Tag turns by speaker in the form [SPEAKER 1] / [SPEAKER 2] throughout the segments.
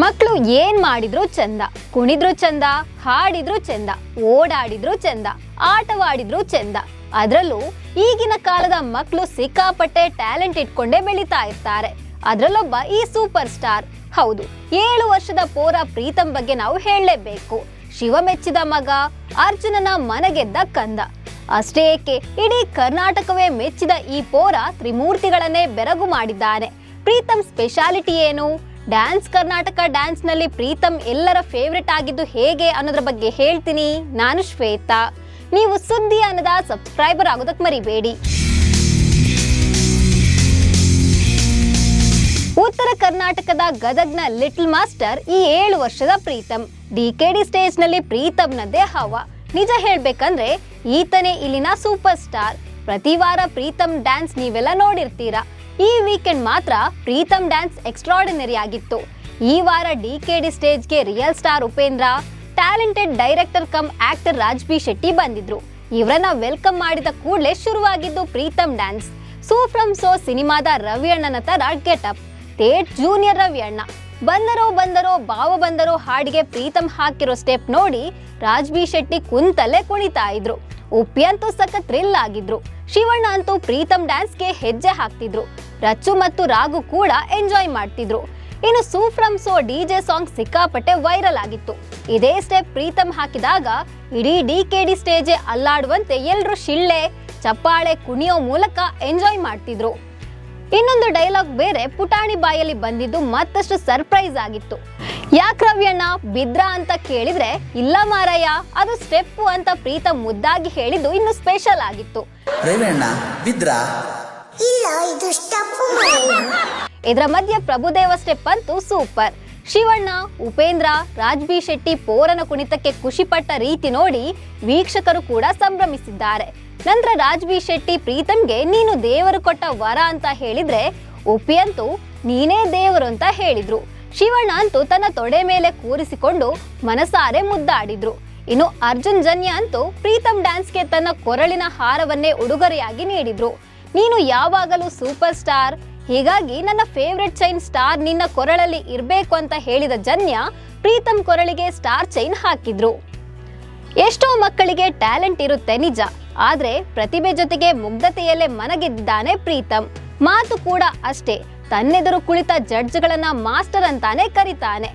[SPEAKER 1] ಮಕ್ಕಳು ಏನ್ ಮಾಡಿದ್ರು ಚಂದ, ಕುಣಿದ್ರು ಚಂದ, ಹಾಡಿದ್ರು ಚಂದ, ಓಡಾಡಿದ್ರು ಚಂದ, ಆಟವಾಡಿದ್ರು ಚಂದ. ಅದರಲ್ಲೂ ಈಗಿನ ಕಾಲದ ಮಕ್ಕಳು ಸಿಕ್ಕಾಪಟ್ಟೆ ಟ್ಯಾಲೆಂಟ್ ಇಟ್ಕೊಂಡೇ ಬೆಳೀತಾ ಇರ್ತಾರೆ. ಅದರಲ್ಲೊಬ್ಬ ಈ ಸೂಪರ್ ಸ್ಟಾರ್. ಹೌದು, 7 ವರ್ಷದ ಪೋರ ಪ್ರೀತಮ್ ಬಗ್ಗೆ ನಾವು ಹೇಳಲೇಬೇಕು. ಶಿವ ಮೆಚ್ಚಿದ ಮಗ, ಅರ್ಜುನನ ಮನಗೆದ್ದ ಕಂದ. ಅಷ್ಟೇ ಏಕೆ, ಇಡೀ ಕರ್ನಾಟಕವೇ ಮೆಚ್ಚಿದ ಈ ಪೋರ ತ್ರಿಮೂರ್ತಿಗಳನ್ನೇ ಬೆರಗು ಮಾಡಿದ್ದಾನೆ. ಪ್ರೀತಮ್ ಸ್ಪೆಷಾಲಿಟಿ ಏನು? ಡ್ಯಾನ್ಸ್ ಕರ್ನಾಟಕ ಡ್ಯಾನ್ಸ್ ನಲ್ಲಿ ಪ್ರೀತಮ್ ಎಲ್ಲರ ಫೇವ್ರೆಟ್ ಆಗಿದ್ದು ಹೇಗೆ ಅನ್ನೋದ್ರ ಬಗ್ಗೆ ಹೇಳ್ತೀನಿ. ನಾನು ಶ್ವೇತಾ. ನೀವು ಸುದ್ದಿ ಅನ್ನದ ಸಬ್ಸ್ಕ್ರೈಬರ್ ಆಗೋದಕ್ಕೆ ಮರಿಬೇಡಿ. ಉತ್ತರ ಕರ್ನಾಟಕದ ಗದಗ್ನ ಲಿಟಲ್ ಮಾಸ್ಟರ್ ಈ 7 ವರ್ಷದ ಪ್ರೀತಮ್. ಡಿಕೆಡಿ ಸ್ಟೇಜ್ ನಲ್ಲಿ ಪ್ರೀತಮ್ನದ್ದೇ ಹವಾ. ನಿಜ ಹೇಳ್ಬೇಕಂದ್ರೆ ಈತನೇ ಇಲ್ಲಿನ ಸೂಪರ್ ಸ್ಟಾರ್. ಪ್ರತಿ ವಾರ ಪ್ರೀತಮ್ ಡ್ಯಾನ್ಸ್ ನೀವೆಲ್ಲ ನೋಡಿರ್ತೀರಾ. ಈ ವೀಕೆಂಡ್ ಮಾತ್ರ ಪ್ರೀತಮ್ ಡ್ಯಾನ್ಸ್ ಎಕ್ಸ್ಟ್ರಾರ್ಡಿನರಿ ಆಗಿತ್ತು. ಈ ವಾರ ಡಿಕೆಡಿ ಸ್ಟೇಜ್ಗೆ real star Upendra, talented director cum actor Raj B Shetty ಬಂದಿದ್ರು. ಇವರನ್ನ ವೆಲ್ಕಮ್ ಮಾಡಿದ ಕೂಡಲೇ ಶುರುವಾಗಿದ್ದು Preetham dance. So from so ಸಿನಿಮಾದ ರವಿ ಅಣ್ಣನ ತರ ಗೆಟಪ್. ಥೇಟ್ ಜೂನಿಯರ್ ರವಿ ಅಣ್ಣ. ಬಂದರೋ ಬಾವ ಬಂದರೋ ಹಾಡಿಗೆ ಪ್ರೀತಮ್ ಹಾಕಿರೋ ಸ್ಟೆಪ್ ನೋಡಿ ರಾಜ್ಬಿ ಶೆಟ್ಟಿ ಕುಂತಲ್ಲೇ ಕುಣಿತಾ ಇದ್ರು. ಉಪ್ಪಿ ಅಂತೂ ಸಖತ್ ಥ್ರಿಲ್ ಆಗಿದ್ರು. ಶಿವಣ್ಣ ಅಂತೂ ಪ್ರೀತಮ್ ಡ್ಯಾನ್ಸ್ಗೆ ಹೆಜ್ಜೆ ಹಾಕ್ತಿದ್ರು. ರಚ್ಚು ಮತ್ತು ರಾಘು ಕೂಡ ಎಂಜಾಯ್ ಮಾಡ್ತಿದ್ರು. ಇನ್ನು ಸೂ ಫ್ರಮ್ ಸೋ ಡಿಜೆ ಸಾಂಗ್ ಸಿಕ್ಕಾಪಟ್ಟೆ ವೈರಲ್ ಆಗಿತ್ತು. ಇದೇ ಸ್ಟೆಪ್ ಪ್ರೀತಮ್ ಹಾಕಿದಾಗ ಇಡೀ ಡಿಕೆಡಿ ಸ್ಟೇಜೆ ಅಲ್ಲಾಡುವಂತೆ ಎಲ್ರು ಶಿಳ್ಳೆ, ಚಪ್ಪಾಳೆ, ಕುಣಿಯೋ ಮೂಲಕ ಎಂಜಾಯ್ ಮಾಡ್ತಿದ್ರು. ಇನ್ನೊಂದು ಡೈಲಾಗ್ ಬೇರೆ ಪುಟಾಣಿ ಬಾಯಲ್ಲಿ ಬಂದಿದ್ದು ಮತ್ತಷ್ಟು ಸರ್ಪ್ರೈಸ್ ಆಗಿತ್ತು. ಯಾಕ್ ರವಿಯಣ್ಣ ಬಿದ್ರಾ ಅಂತ ಕೇಳಿದ್ರೆ, ಇಲ್ಲ ಮಾರಯ್ಯ ಅದು ಸ್ಟೆಪ್ಪು ಅಂತ ಪ್ರೀತಮ್ ಮುದ್ದಾಗಿ ಹೇಳಿದ್ದು ಇನ್ನು ಸ್ಪೆಷಲ್ ಆಗಿತ್ತು. ಇದರ ಮಧ್ಯೆ ಪ್ರಭುದೇವ ಸ್ಟೆಪ್ ಅಂತೂ ಸೂಪರ್. ಶಿವಣ್ಣ, ಉಪೇಂದ್ರ, ರಾಜ್ಬಿ ಶೆಟ್ಟಿ ಪೋರನ ಕುಣಿತಕ್ಕೆ ಖುಷಿಪಟ್ಟ ರೀತಿ ನೋಡಿ ವೀಕ್ಷಕರು ಕೂಡ ಸಂಭ್ರಮಿಸಿದ್ದಾರೆ. ನಂತರ ರಾಜ್ಬಿ ಶೆಟ್ಟಿ ಪ್ರೀತಮ್ಗೆ ನೀನು ದೇವರು ಕೊಟ್ಟ ವರ ಅಂತ ಹೇಳಿದ್ರೆ, ಉಪ್ಪಿ ಅಂತೂ ನೀನೇ ದೇವರು ಅಂತ ಹೇಳಿದ್ರು. ಶಿವಣ್ಣ ಅಂತೂ ತನ್ನ ತೊಡೆ ಮೇಲೆ ಕೂರಿಸಿಕೊಂಡು ಮನಸಾರೆ ಮುದ್ದಾಡಿದ್ರು. ಇನ್ನು ಅರ್ಜುನ್ ಜನ್ಯ ಅಂತೂ ಪ್ರೀತಮ್ ಡ್ಯಾನ್ಸ್ಗೆ ತನ್ನ ಕೊರಳಿನ ಹಾರವನ್ನೇ ಉಡುಗೊರೆಯಾಗಿ ನೀಡಿದ್ರು. ನೀನು ಯಾವಾಗಲೂ ಸೂಪರ್ ಸ್ಟಾರ್, ಹೀಗಾಗಿ ನನ್ನ ಫೇವ್ರೆಟ್ ಚೈನ್ ಸ್ಟಾರ್ ನಿನ್ನ ಕೊರಳಲ್ಲಿ ಇರಬೇಕು ಅಂತ ಹೇಳಿದ ಜನ್ಯ ಪ್ರೀತಮ್ ಕೊರಳಿಗೆ ಸ್ಟಾರ್ ಚೈನ್ ಹಾಕಿದ್ರು. ಎಷ್ಟೋ ಮಕ್ಕಳಿಗೆ ಟ್ಯಾಲೆಂಟ್ ಇರುತ್ತೆ ನಿಜ, ಆದ್ರೆ ಪ್ರತಿಭೆ ಜೊತೆಗೆ ಮುಗ್ಧತೆಯಲ್ಲೇ ಮನಗೆದ್ದಿದ್ದಾನೆ ಪ್ರೀತಮ್. ಮಾತು ಕೂಡ ಅಷ್ಟೇ, ತನ್ನೆದುರು ಕುಳಿತ ಜಡ್ಜ್ಗಳನ್ನ ಮಾಸ್ಟರ್ ಅಂತಾನೆ ಕರೀತಾನೆ.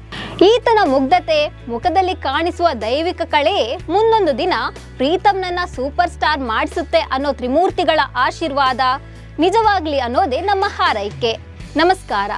[SPEAKER 1] ಈತನ ಮುಗ್ಧತೆ, ಮುಖದಲ್ಲಿ ಕಾಣಿಸುವ ದೈವಿಕ ಕಳೆಯೇ ಮುಂದೊಂದು ದಿನ ಪ್ರೀತಮ್ನನ್ನ ಸೂಪರ್ ಸ್ಟಾರ್ ಮಾಡಿಸುತ್ತೆ ಅನ್ನೋ ತ್ರಿಮೂರ್ತಿಗಳ ಆಶೀರ್ವಾದ ನಿಜವಾಗ್ಲಿ ಅನ್ನೋದೇ ನಮ್ಮ ಹಾರೈಕೆ. ನಮಸ್ಕಾರ.